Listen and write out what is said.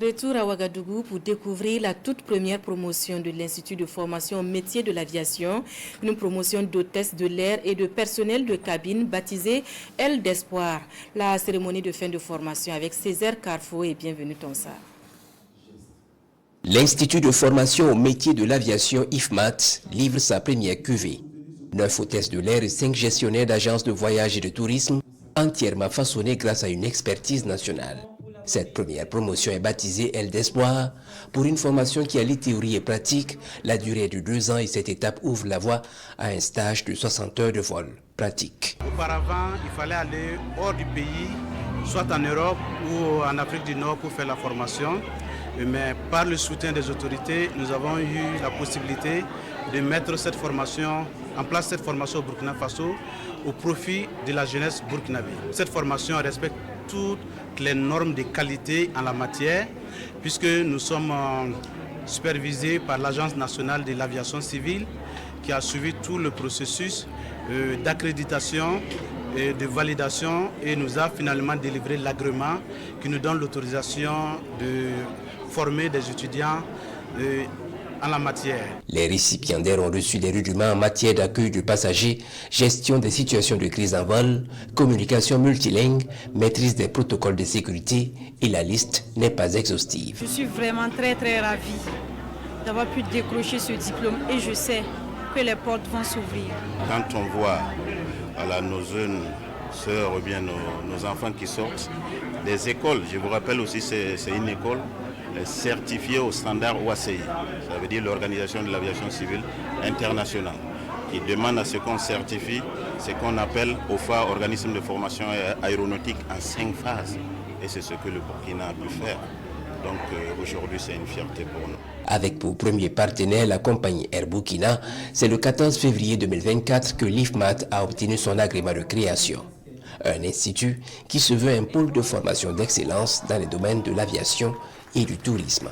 Retour à Ouagadougou pour découvrir la toute première promotion de l'Institut de formation au métier de l'aviation, une promotion d'hôtesse de l'air et de personnel de cabine baptisée Aile d'Espoir. La cérémonie de fin de formation avec Césaire Carrefour et bienvenue Tonsar. L'Institut de formation au métier de l'aviation IFMAT livre sa première cuvée. 9 hôtesses de l'air et 5 gestionnaires d'agences de voyage et de tourisme entièrement façonnés grâce à une expertise nationale. Cette première promotion est baptisée Aile d'Espoir pour une formation qui allie théorie et pratique. La durée de 2 ans et cette étape ouvre la voie à un stage de 60 heures de vol pratique. Auparavant, il fallait aller hors du pays, soit en Europe ou en Afrique du Nord pour faire la formation. Mais par le soutien des autorités, nous avons eu la possibilité de mettre en place cette formation au Burkina Faso au profit de la jeunesse burkinabé. Cette formation respecte toutes les normes de qualité en la matière, puisque nous sommes supervisés par l'Agence nationale de l'aviation civile qui a suivi tout le processus d'accréditation et de validation et nous a finalement délivré l'agrément qui nous donne l'autorisation de former des étudiants en la matière. Les récipiendaires ont reçu des rudiments en matière d'accueil de passagers, gestion des situations de crise en vol, communication multilingue, maîtrise des protocoles de sécurité et la liste n'est pas exhaustive. Je suis vraiment très ravie d'avoir pu décrocher ce diplôme et je sais que les portes vont s'ouvrir. Quand on voit nos jeunes sœurs ou bien nos enfants qui sortent des écoles, je vous rappelle aussi c'est une école certifiée au standard OACI, ça veut dire l'Organisation de l'aviation civile internationale, qui demande à ce qu'on certifie ce qu'on appelle OFA, organisme de formation aéronautique en 5 phases. Et c'est ce que le Burkina a pu faire. Donc aujourd'hui c'est une fierté pour nous. Avec pour premier partenaire la compagnie Air Burkina, c'est le 14 février 2024 que l'IFMAT a obtenu son agrément de création. Un institut qui se veut un pôle de formation d'excellence dans les domaines de l'aviation et du tourisme.